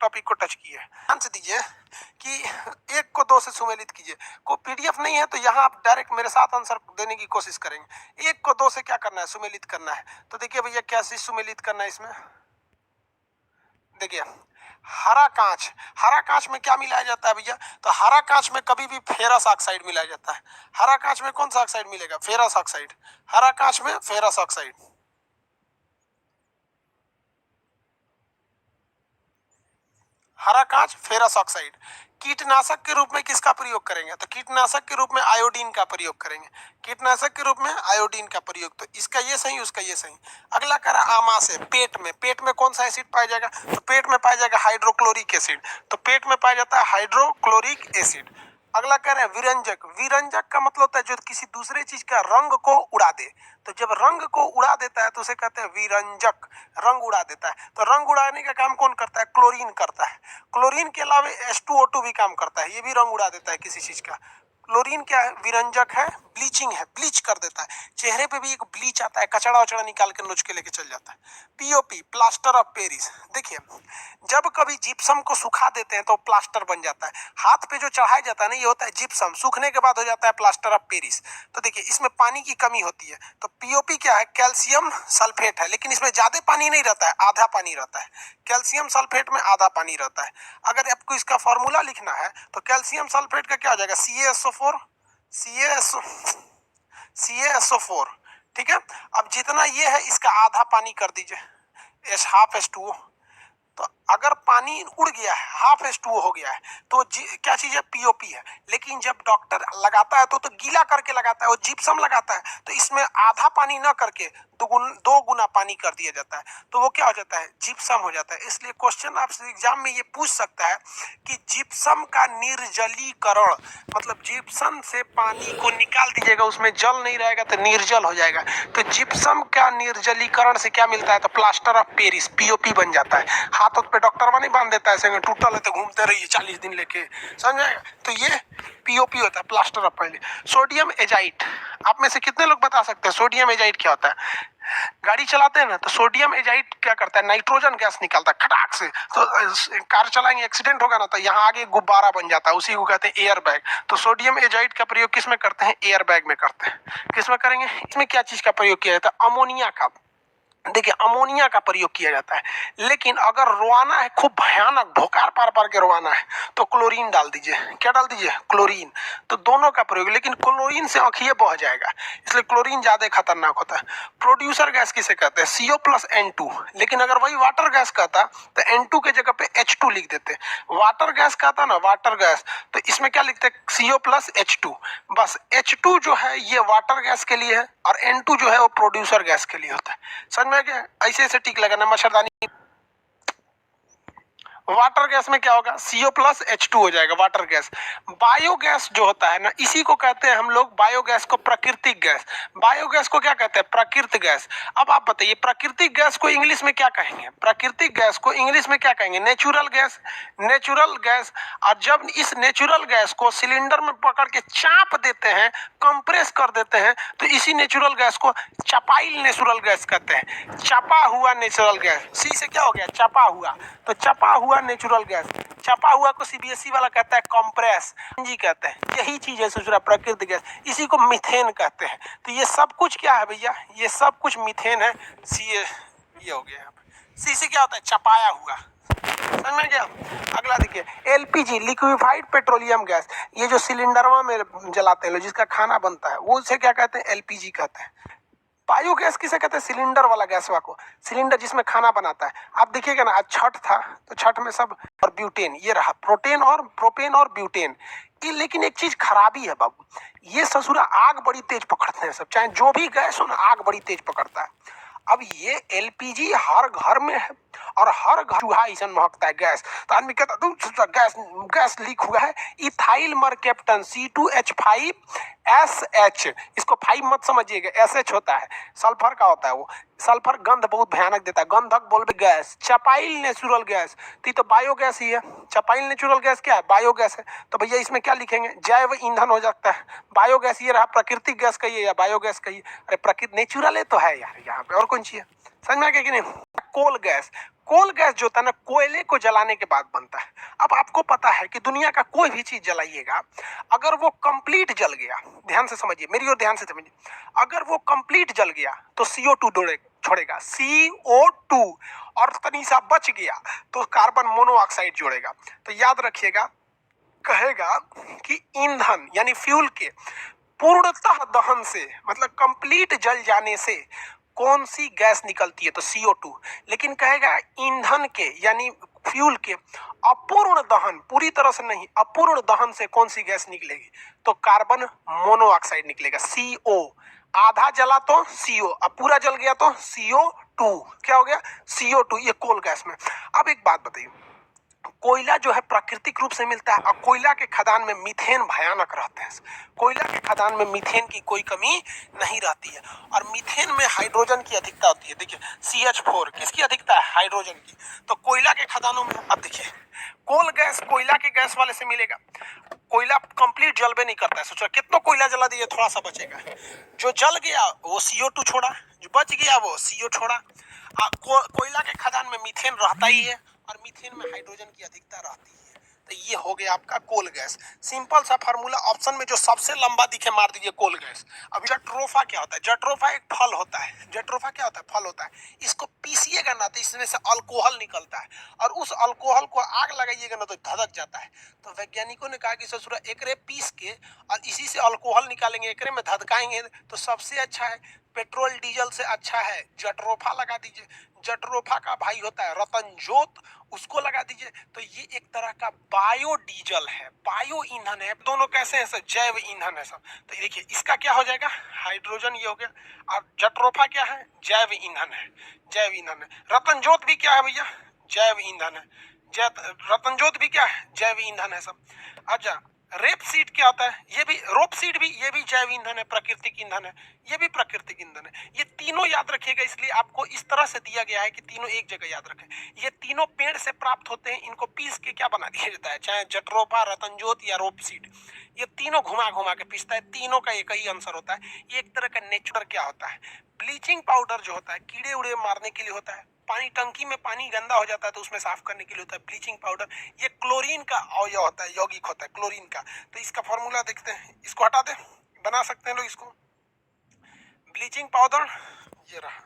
Topic को touch किए। ध्यान से दीजिए कि 1 को 2 से सुमेलित कीजिए। को पीडीएफ नहीं है तो यहाँ आप डायरेक्ट मेरे साथ आंसर देने की कोशिश करेंगे। 1 को 2 से क्या करना है, सुमेलित करना है। तो देखिए भैया कैसे सुमेलित करना है इसमें। देखिए हरा कांच में क्या मिलाया जाता है भैया, तो हरा कांच में कभी भी फेरस ऑक्साइड मिलाया जाता है। हरा कांच में कौन सा ऑक्साइड मिलेगा, फेरस ऑक्साइड। हरा कांच में फेरस ऑक्साइड। हरा कांच फेरस ऑक्साइड। कीटनाशक के रूप में किसका प्रयोग करेंगे, तो कीटनाशक के रूप में आयोडीन का प्रयोग करेंगे। कीटनाशक के रूप में आयोडीन का प्रयोग। तो इसका ये सही, उसका ये सही। अगला करा आमाशय, पेट में कौन सा एसिड पाया जाएगा, तो पेट में पाया जाएगा हाइड्रोक्लोरिक एसिड। तो पेट में पाया जाता है हाइड्रोक्लोरिक एसिड। अगला कह रहे हैं विरंजक। विरंजक का मतलब होता है जो किसी दूसरे चीज का रंग को उड़ा दे। तो जब रंग को उड़ा देता है तो उसे कहते हैं विरंजक, रंग उड़ा देता है। तो रंग उड़ाने का काम कौन करता है, क्लोरीन करता है। क्लोरीन के अलावा H2O2 भी काम करता है, ये भी रंग उड़ा देता है किसी चीज का। क्लोरीन क्या है, विरंजक है, ब्लीचिंग है, ब्लीच कर देता है। चेहरे पे भी एक ब्लीच आता है, कचड़ा वचड़ा निकाल के नोच के लेके चल जाता है। POP, plaster of Paris. देखिए जब कभी जिप्सम को सुखा देते हैं तो प्लास्टर बन जाता है। हाथ पे जो चढ़ाया जाता है ना, ये होता है जिप्सम, सूखने के बाद हो जाता है प्लास्टर ऑफ पेरिस। तो देखिए इसमें पानी की कमी होती है। तो पीओपी क्या है, कैल्शियम सल्फेट है, लेकिन इसमें ज्यादा पानी नहीं रहता है, आधा पानी रहता है। कैल्शियम सल्फेट में आधा पानी रहता है। अगर आपको इसका फॉर्मूला लिखना है तो कैल्शियम सल्फेट का क्या हो जाएगा, CaSO4। ठीक है। अब जितना ये है इसका आधा पानी कर दीजिए, H2O। तो अगर पानी उड़ गया है, H2O हो गया है, तो क्या चीज है, पीओपी है। लेकिन जब डॉक्टर लगाता है तो गीला करके लगाता है, वो जिप्सम लगाता है, तो इसमें आधा पानी ना करके 2 गुना पानी कर दिया जाता है। तो वो क्या हो जाता है, जिप्सम हो जाता है। इसलिए क्वेश्चन आपसे एग्जाम में ये पूछ सकता है कि जिप्सम का निर्जलीकरण, मतलब जिप्सम से पानी को निकाल दीजिएगा, उसमें जल नहीं रहेगा तो निर्जल हो जाएगा। तो जिप्सम का निर्जलीकरण से क्या मिलता है, तो प्लास्टर ऑफ पेरिस, पीओपी बन जाता है। हाथों पे डॉक्टर नहीं बांध देता है, ऐसे टूटल है तो घूमते रहिए 40 दिन लेके, समझे। तो ये पीओपी होता है, प्लास्टर ऑफ पेरिस। सोडियम एजाइट, आप में से कितने लोग बता सकते हैं सोडियम एजाइट क्या होता है। गाड़ी चलाते हैं ना तो सोडियम एजाइट क्या करता है, नाइट्रोजन गैस निकालता है खटाक से। तो कार चलाएंगे, एक्सीडेंट होगा ना तो यहाँ आगे गुब्बारा बन जाता है, उसी को कहते हैं एयर बैग। तो सोडियम एजाइट का प्रयोग किस में करते हैं, एयर बैग में करते हैं। किस में करेंगे, इसमें क्या चीज का प्रयोग किया जाता है, अमोनिया का। देखिए अमोनिया का प्रयोग किया जाता है। लेकिन अगर रोवाना है, खूब भयानक भोकार पार के रोवाना है, तो क्लोरीन डाल दीजिए। क्या डाल दीजिए, क्लोरीन। तो दोनों का प्रयोग, लेकिन क्लोरीन से आंखिए बह जाएगा, इसलिए क्लोरीन ज्यादा खतरनाक होता है। प्रोड्यूसर गैस किसे कहते हैं, CO+N2। लेकिन अगर वही वाटर गैस कहता तो N2 के जगह पे H2 लिख देते। वाटर गैस कहता ना, वाटर गैस, तो इसमें क्या लिखते हैं, CO+H2। बस H2 जो है ये वाटर गैस के लिए है, और N2 जो है वो प्रोड्यूसर गैस के लिए होता है। समझ में आ गया, ऐसे ऐसे टिक लगाना, मच्छरदानी। वाटर गैस में क्या होगा, CO+H2 हो जाएगा, वाटर गैस। बायोगैस जो होता है ना, इसी को कहते हैं हम लोग बायोगैस को प्राकृतिक गैस। बायोगैस को क्या कहते हैं, प्राकृतिक गैस। अब आप बताइए प्राकृतिक गैस को इंग्लिश में क्या कहेंगे, प्राकृतिक गैस को इंग्लिश में क्या कहेंगे, नेचुरल गैस। Natural gas. और जब इस नेचुरल गैस को सिलेंडर में पकड़ के चाप देते हैं, कंप्रेस कर देते हैं, तो इसी नेचुरल गैस को चपाइल नेचुरल गैस कहते हैं। चपा हुआ नेचुरल गैस, सी से क्या हो गया, चपा हुआ। तो चपा हुआ नेचुरल गैस, चपा हुआ को सीबीएसई वाला कहता है कंप्रेस जी कहते हैं। यही चीज है दूसरा प्राकृतिक गैस, इसी को मीथेन कहते हैं। तो ये सब कुछ क्या है भैया, ये सब कुछ मीथेन है। सी ये हो गया, सी से क्या होता है, चपाया हुआ। समझ में गया। अगला देखिए एलपीजी, लिक्विफाइड पेट्रोलियम गैस। ये जो सिलेंडरवा में जलाते हैं, जिसका खाना बनता है, वो उसे क्या कहते हैं, एलपीजी कहते हैं। बायोगैस किसे कहते हैं, सिलेंडर वाला गैसवा को, सिलेंडर जिसमें खाना बनाता है। आप देखिएगा ना, आज छठ था तो छठ में सब, और ब्यूटेन ये रहा, प्रोपेन और ब्यूटेन। ये लेकिन एक चीज खराबी है बाबू, ये ससुरा आग बड़ी तेज पकड़ते हैं सब, चाहे जो भी गैस हो ना, आग बड़ी तेज पकड़ता है। अब ये एलपीजी हर घर में है, और हर घर चूहा ऐसा महकता है गैस। तो आदमी कहता गैस गैस लीक हुआ है। इथाइल मरकेप्टन C2H5SH, इसको 5 मत समझिएगा, SH होता है, सल्फर का होता है वो। सल्फर गंध बहुत भयानक देता है, गंधक बोलबे गैस। चपाइल नेचुरल गैस, तो बायोगैस ही है। चपाइल नेचुरल गैस क्या है, बायोगैस है। तो भैया इसमें क्या लिखेंगे, जैव ईंधन हो जाता है। बायोगैस ये रहा, प्राकृतिक गैस कहिए या बायोगैस कहिए। अरे प्रकृति नेचुरल है तो है यार, यहाँ पे और कौन सी है, समझ में आ गया कि नहीं। कोल गैस। कोल गैस जो होता है ना, कोयले को जलाने के बाद बनता है। अब आपको पता है कि दुनिया का कोई भी चीज जलाइएगा, अगर वो कंप्लीट जल गया, ध्यान से समझिए, मेरी ओर ध्यान से समझिए, अगर वो कंप्लीट जल गया तो CO2 छोड़ेगा, CO2, और तनी सा बच गया तो कार्बन मोनोऑक्साइड जोड़ेगा। तो याद रखिएगा, कहेगा कि ईंधन यानी फ्यूल के पूर्णतः दहन से, मतलब कंप्लीट जल जाने से कौन सी गैस निकलती है, तो CO2। लेकिन कहेगा ईंधन के यानी फ्यूल के अपूर्ण दहन, पूरी तरह से नहीं, अपूर्ण दहन से कौन सी गैस निकलेगी, तो कार्बन मोनोऑक्साइड निकलेगा, CO। आधा जला तो CO, अब पूरा जल गया तो CO2। क्या हो गया, CO2, ये कोल गैस में। अब एक बात बताइए, कोयला जो है प्राकृतिक रूप से मिलता है, और कोयला के खदान में मीथेन भयानक रहते हैं। कोयला के खदान में मीथेन की कोई कमी नहीं रहती है, और मीथेन में हाइड्रोजन की अधिकता होती है। देखिए CH4 किसकी अधिकता है, हाइड्रोजन की। तो कोयला के खदानों में, अब देखिए, कोल गैस कोयला के गैस वाले से मिलेगा। कोयला कंप्लीट जलबे नहीं करता है, सोचो कितना कोयला जला दिए, थोड़ा सा बचेगा, जो जल गया वो CO2 छोड़ा, जो बच गया वो CO छोड़ा। कोयला के खदान में मीथेन रहता ही है, और मीथेन में हाइड्रोजन की अधिकता रहती है। तो ये हो गया आपका कोल गैस। सिंपल सा फार्मूला, ऑप्शन में जो सबसे लंबा दिखे मार दीजिए कोल गैस। अब जट्रोफा क्या होता है, जट्रोफा एक फल होता है। जट्रोफा क्या होता है, फल होता है। इसको पीसिएगा ना तो इसमें से अल्कोहल निकलता है, और उस अल्कोहल को आग लगाइएगा ना तो धधक जाता है। तो वैज्ञानिकों ने कहा कि ससुरा एकरे पीस के और इसी से अल्कोहल निकालेंगे, एकरे में धधकाएंगे तो सबसे अच्छा है, पेट्रोल डीजल से अच्छा है जट्रोफा लगा दीजिए। जट्रोफा का भाई होता है रतनजोत, उसको लगा दीजिए। तो ये एक तरह का बायोडीजल है, बायो ईंधन है। दोनों कैसे हैं सर, जैव ईंधन है सब। तो देखिए इसका क्या हो जाएगा, हाइड्रोजन ये हो गया, और जट्रोफा क्या है, जैव ईंधन है, जैव ईंधन है। रतनजोत भी क्या है भैया, जैव ईंधन है। रतनजोत भी क्या है, जैव ईंधन है सब। अच्छा, रेप सीड क्या होता है, ये भी, रोप सीड भी, ये भी जैव ईंधन है, प्राकृतिक ईंधन है, ये भी प्राकृतिक ईंधन है। ये तीनों याद रखिएगा, इसलिए आपको इस तरह से दिया गया है कि तीनों एक जगह याद रखें। ये तीनों पेड़ से प्राप्त होते हैं, इनको पीस के क्या बना दिया जाता है, चाहे जट्रोफा, रतनजोत या रोप सीड, ये तीनों घुमा घुमा के पीसता है। तीनों का एक ही आंसर होता है। ये एक तरह का नेचुरल क्या होता है, ब्लीचिंग पाउडर जो होता है कीड़े उड़े मारने के लिए होता है। पानी, टंकी में पानी गंदा हो जाता है तो उसमें साफ करने के लिए होता है ब्लीचिंग पाउडर। ये क्लोरीन का अवयव होता है, यौगिक होता है क्लोरीन का। तो इसका फॉर्मूला देखते हैं, इसको हटा दे, बना सकते हैं लोग इसको। ब्लीचिंग पाउडर ये रहा,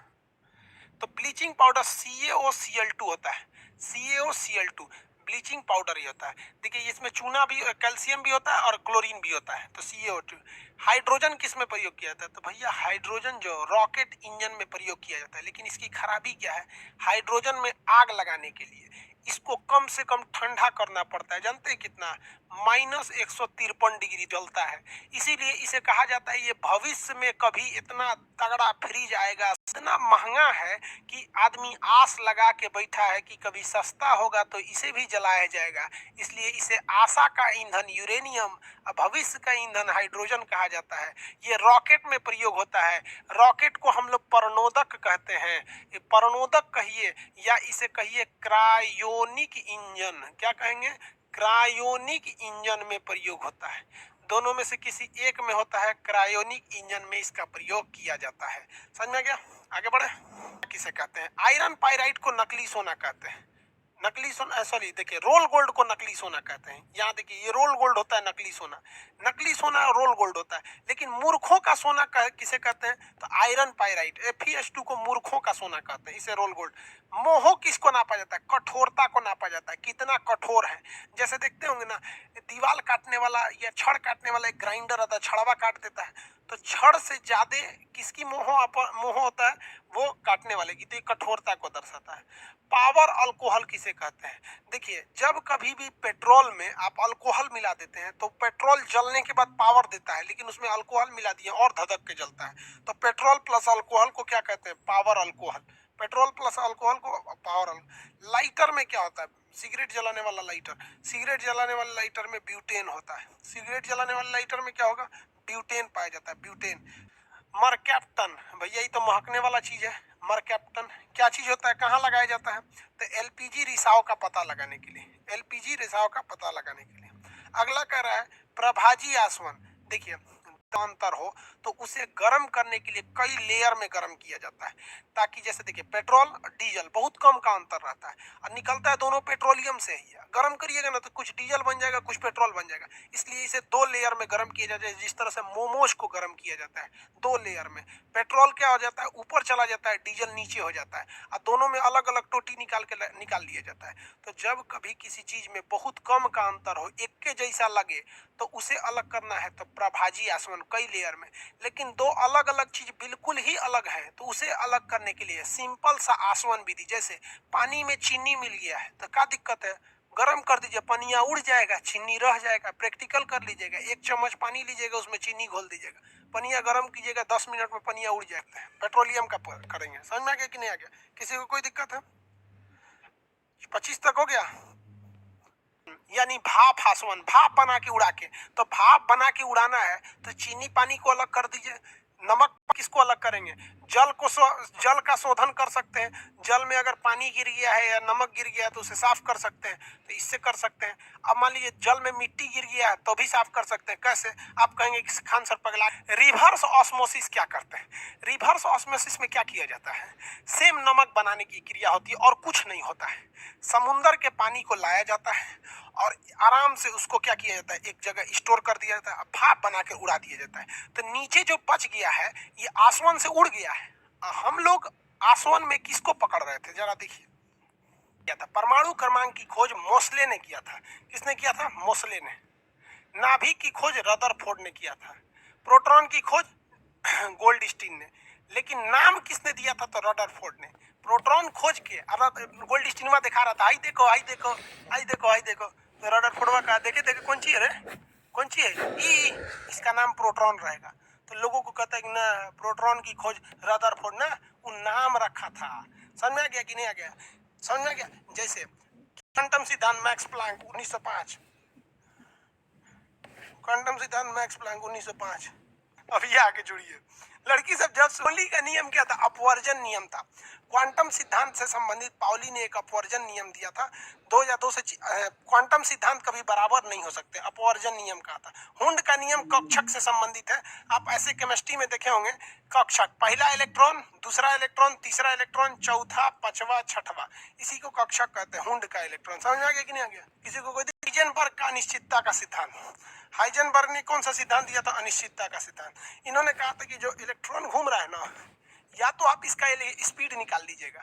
तो ब्लीचिंग पाउडर CaOCl2 होता है, CaOCl2 ब्लीचिंग पाउडर ही होता है। देखिए इसमें चूना भी, कैल्शियम भी होता है और क्लोरीन भी होता है। तो CO2। हाइड्रोजन किस में प्रयोग किया जाता है, तो भैया हाइड्रोजन जो रॉकेट इंजन में प्रयोग किया जाता है। लेकिन इसकी खराबी क्या है, हाइड्रोजन में आग लगाने के लिए इसको कम से कम ठंडा करना पड़ता है। जानते हैं कितना, -153 डिग्री जलता है। इसीलिए इसे कहा जाता है ये भविष्य में कभी इतना तगड़ा फ्रीज आएगा, इतना महंगा है कि आदमी आस लगा के बैठा है कि कभी सस्ता होगा तो इसे भी जलाया जाएगा। इसलिए इसे आशा का ईंधन यूरेनियम, भविष्य का ईंधन हाइड्रोजन कहा जाता है। ये रॉकेट में प्रयोग होता है। रॉकेट को हम लोग प्रणोदक कहते हैं, ये प्रणोदक कहिए या इसे कहिए क्रायोनिक इंजन। क्या कहेंगे, क्रायोनिक इंजन में प्रयोग होता है। दोनों में से किसी एक में होता है, क्रायोनिक इंजन में इसका प्रयोग किया जाता है। समझ में गया, आगे बढ़े। किसे कहते हैं, आयरन पाइराइट को नकली सोना कहते हैं। नकली सोना, सॉरी देखिए, रोल गोल्ड को नकली सोना कहते हैं। यहाँ देखिए ये रोल गोल्ड होता है, नकली सोना, नकली सोना रोल गोल्ड होता है। लेकिन मूर्खों का सोना किसे कहते हैं, तो आयरन पाइराइट FeS2 को मूर्खों का सोना कहते हैं, इसे रोल गोल्ड। मोह किसको नापा जाता है, कठोरता को नापा जाता है, कितना कठोर है। जैसे देखते होंगे ना, दीवार काटने वाला या छड़ काटने वाला एक ग्राइंडर आता है, छड़वा काट देता है, तो छड़ से ज्यादा किसकी मोह होता है, वो काटने वाले की। तो कठोरता को दर्शाता है। पावर अल्कोहल किसे कहते हैं, देखिए जब कभी भी पेट्रोल में आप अल्कोहल मिला देते हैं तो पेट्रोल जलने के बाद पावर देता है, लेकिन उसमें अल्कोहल मिला दिए और धधक के जलता है। तो पेट्रोल प्लस अल्कोहल को क्या कहते हैं, power alcohol. Petrol plus alcohol को पावर अल्कोहल। लाइटर में क्या होता है, सिगरेट जलाने वाला लाइटर, सिगरेट जलाने वाले लाइटर में ब्यूटेन होता है। सिगरेट जलाने वाले लाइटर में क्या होगा, ब्यूटेन पाया जाता है, ब्यूटेन। मरकैप्टन, भैया ये तो महकने वाला चीज है। मरकैप्टन क्या चीज होता है, कहाँ लगाया जाता है, तो LPG रिसाव का पता लगाने के लिए, LPG रिसाव का पता लगाने के लिए। अगला कह रहा है प्रभाजी आसवन। देखिए अंतर हो तो उसे गर्म करने के लिए कई लेयर में गर्म किया जाता है, ताकि जैसे देखिए पेट्रोल और डीजल बहुत कम का अंतर रहता है और निकलता है दोनों पेट्रोलियम से ही है। गर्म करिएगा ना तो कुछ डीजल बन जाएगा, कुछ पेट्रोल बन जाएगा, इसलिए इसे दो लेयर में गर्म किया जाता है। जिस तरह से मोमोज को गर्म किया जाता है दो लेयर में, पेट्रोल क्या हो जाता है ऊपर चला जाता है, डीजल नीचे हो जाता है और दोनों में अलग अलग टोटी निकाल लिया जाता है। तो जब कभी किसी चीज में बहुत कम का अंतर हो, एक के जैसा लगे, तो उसे अलग करना है तो प्रभाजी आसवन कई लेयर में। लेकिन दो अलग अलग चीज बिल्कुल ही अलग है तो उसे अलग करने के लिए सिंपल सा आसवन विधि, जैसे पानी में चीनी मिल गया है तो क्या दिक्कत है, गर्म कर दीजिए, पनिया उड़ जाएगा, चीनी रह जाएगा। प्रैक्टिकल कर लीजिएगा, 1 चम्मच पानी लीजिएगा, उसमें चीनी घोल दीजिएगा, पनिया गर्म कीजिएगा, 10 मिनट में पनिया उड़ जाएगा। पेट्रोलियम का करेंगे, समझ में आ गया कि नहीं आ गया? किसी को कोई दिक्कत है? 25 तक हो गया। यानी भाप आसवन, भाप बना के उड़ा के, तो भाप बना के उड़ाना है तो चीनी पानी को अलग कर दीजिए, नमक किसको अलग करेंगे, जल का शोधन कर सकते हैं। जल में अगर पानी गिर गया है या नमक गिर गया है तो उसे साफ कर सकते हैं, तो इससे कर सकते हैं। अब मान लीजिए जल में मिट्टी गिर गया है तो भी साफ कर सकते हैं। कैसे? आप कहेंगे कि खान सर पगला। रिवर्स ऑस्मोसिस क्या करते हैं? रिवर्स ऑस्मोसिस में क्या किया जाता है, सेम नमक बनाने की क्रिया होती है और कुछ नहीं होता है। समुंदर के पानी को लाया जाता है और आराम से उसको क्या किया जाता है, एक जगह स्टोर कर दिया जाता है, भाप बना के उड़ा दिया जाता है। तो नीचे जो बच गया है ये आसमान से उड़ गया है। हम लोग आसमान में किसको पकड़ रहे थे, जरा देखिए। किया था परमाणु क्रमांक की खोज मोसले ने किया था। किसने किया था? मोसले ने। नाभिक की खोज रदरफोर्ड ने किया था। प्रोटॉन की खोज गोल्डस्टीन ने। लेकिन नाम किसने दिया था? तो रदरफोर्ड ने। प्रोटॉन खोज के गोल्डस्टीन दिखा रहा था, आई देखो आई देखो आई देखो आई देखो, तो रदरफोर्ड का देखे देखे कौन सी है रे, कौन सी है ई, इसका नाम प्रोटॉन रहेगा। तो लोगों को कहता है कि ना प्रोटॉन की खोज रदरफोर्ड ना, वो नाम रखा था। समझ में आ गया कि नहीं आ गया? समझ में आ गया? जैसे क्वांटम सिद्धांत मैक्स प्लैंक 1905, क्वांटम सिद्धांत मैक्स प्लैंक 1905। अब ये आगे जुड़िए। लड़की सब जब पाउली का नियम क्या था? अपवर्जन नियम था। क्वांटम सिद्धांत से संबंधित पाउली ने एक अपवर्जन नियम दिया था। दो या दो से क्वांटम सिद्धांत कभी बराबर नहीं हो सकते, अपवर्जन नियम कहा था। हुंड का नियम कक्षक से संबंधित है। आप ऐसे केमिस्ट्री में देखे होंगे, कक्षक, पहला इलेक्ट्रॉन, दूसरा इलेक्ट्रॉन, तीसरा इलेक्ट्रॉन, चौथा, पांचवा, छठवा, इसी को कक्षक कहते हैं। हुंड का इलेक्ट्रॉन। समझ में आ गया कि नहीं आ गया? किसी को कोई? हाइजेनबर्ग का अनिश्चितता का सिद्धांत। हाइजेनबर्ग ने कौन सा सिद्धांत दिया था? अनिश्चितता का सिद्धांत। इन्होंने कहा था कि जो इलेक्ट्रॉन घूम रहा है ना, या तो आप इसका स्पीड निकाल लीजिएगा।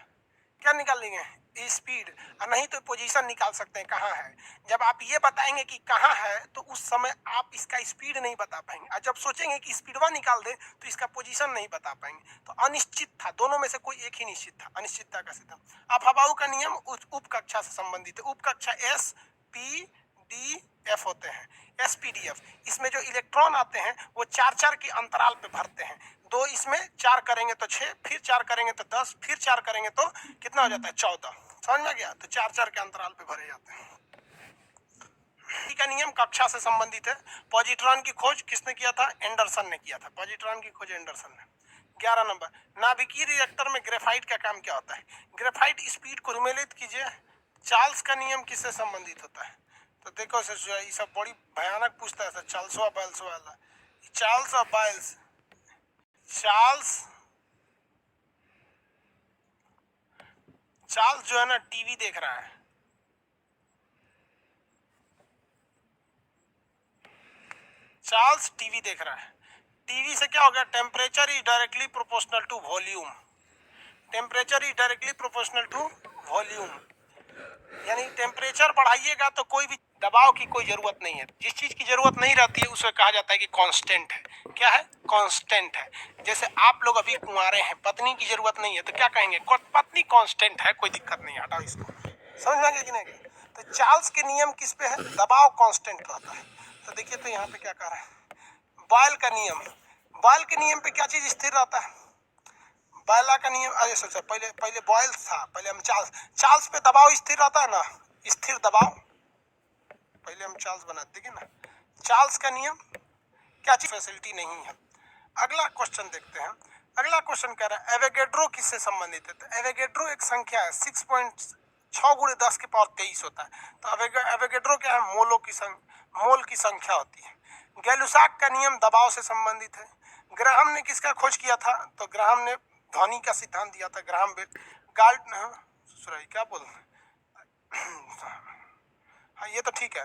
क्या निकाल लेंगे? स्पीड, और नहीं तो पोजीशन निकाल सकते हैं कहाँ है। जब आप ये बताएंगे कि कहाँ है तो उस समय आप इसका स्पीड नहीं बता पाएंगे, और जब सोचेंगे कि स्पीडवा निकाल दें तो इसका पोजीशन नहीं बता पाएंगे। तो अनिश्चित था, दोनों में से कोई एक ही निश्चित था, अनिश्चितता का सिद्धांत। अब हवाऊ का नियम उप कक्षा से संबंधित है। उप कक्षा एस पी डी एफ होते हैं, एसपीडीएफ। इसमें जो इलेक्ट्रॉन आते हैं वो 4-4 के अंतराल पे भरते हैं। दो इसमें 4 करेंगे तो 6, फिर 4 करेंगे तो 10, फिर 4 करेंगे तो कितना हो जाता है? 14। समझ में गया? तो 4-4 के अंतराल पे भरे जाते हैं। का नियम कक्षा से संबंधित है। पॉजिट्रॉन की खोज किसने किया था? एंडरसन ने किया था। पॉजिट्रॉन की खोज एंडरसन ने। 11 नंबर, नाभिकीय रिएक्टर में ग्रेफाइट का काम क्या होता है? ग्रेफाइट स्पीड को सम्मिलित कीजिए। चार्ल्स का नियम किससे संबंधित होता है? तो देखो ये सब बड़ी भयानक पूछता है, चार्ल्सवा बायल्स वाला। चार्ल्स और बायल्स, चार्ल्स जो है ना टीवी देख रहा है। चार्ल्स टीवी देख रहा है। टीवी से क्या हो गया? Temperature is directly proportional to volume. Temperature is directly proportional to volume, यानी टेम्परेचर बढ़ाइएगा तो कोई भी दबाव की कोई जरूरत नहीं है। जिस चीज की जरूरत नहीं रहती है उसे कहा जाता है कि कांस्टेंट है। क्या है? कांस्टेंट है। जैसे आप लोग अभी कुंवारे हैं, पत्नी की जरूरत नहीं है, तो क्या कहेंगे? पत्नी कांस्टेंट है, कोई दिक्कत नहीं, हटाओ इसको। समझ में आ गया कि नहीं? तो चार्ल्स के नियम किस पे है? दबाव कांस्टेंट रहता है। तो देखिए तो यहाँ पे क्या कह रहा है, बॉयल का नियम। बॉयल के नियम पे क्या चीज स्थिर रहता है? बॉयला का नियम, अरे सोचा पहले बॉयल था, पहले हम चार्ल्स पे दबाव स्थिर रहता है ना, स्थिर दबाव। पहले हम चार्ल्स बनाते हैं ना। चार्ल्स का नियम क्या चीज? फैसिलिटी नहीं है। अगला क्वेश्चन देखते हैं। अगला क्वेश्चन कह रहा है एवोगैड्रो किससे संबंधित है? तो एवोगैड्रो एक संख्या है, 6.6 गुणे 10 की पावर 23 होता है। तो एवोगैड्रो क्या है? मोल की संख्या होती है। गैलुसाक का नियम दबाव से संबंधित है। ग्राहम ने किसका खोज किया था? तो ग्राहम ने ध्वनि का सिद्धांत दिया था, ग्राहम बेल। क्या बोल हाँ ये तो ठीक है,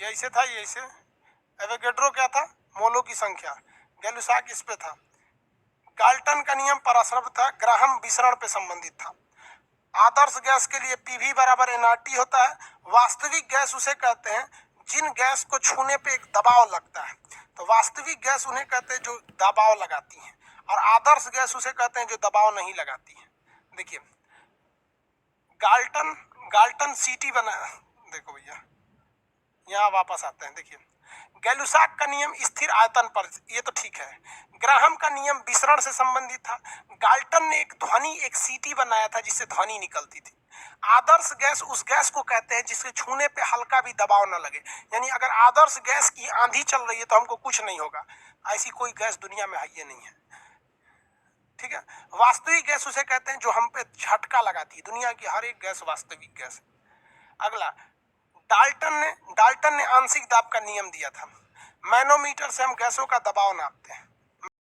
ये ऐसे था, ये ऐसे। एवोगैड्रो क्या था? मोलों की संख्या। गैलुसाक इस पे था। गाल्टन का नियम पराश्रव था, ग्राहम विसरण पे संबंधित था। आदर्श गैस के लिए पीवी बराबर एनआरटी होता है। वास्तविक गैस उसे कहते हैं जिन गैस को छूने पे एक दबाव लगता है, तो वास्तविक गैस उन्हें कहते हैं जो दबाव लगाती हैं, और आदर्श गैस उसे कहते हैं जो दबाव नहीं लगाती है। देखिए गाल्टन गाल्टन सीटी बना, देखो भैया यहाँ वापस आते हैं। देखिए गैलुसाक का नियम स्थिर आयतन पर, ये तो ठीक है। ग्राहम का नियम विसरण से संबंधित था। गाल्टन ने एक ध्वनि, एक सीटी बनाया था जिससे ध्वनि निकलती थी। आदर्श गैस उस गैस को कहते हैं जिसके छूने पे हल्का भी दबाव न लगे, यानी अगर आदर्श गैस की आंधी चल रही है तो हमको कुछ नहीं होगा, ऐसी कोई गैस दुनिया में है ये नहीं है, ठीक है। वास्तविक गैस उसे कहते हैं जो हम पे झटका लगाती है, दुनिया की हर एक गैस वास्तविक गैस। अगला डाल्टन ने आंशिक दाब का नियम दिया था। मैनोमीटर से हम गैसों का दबाव नापते हैं।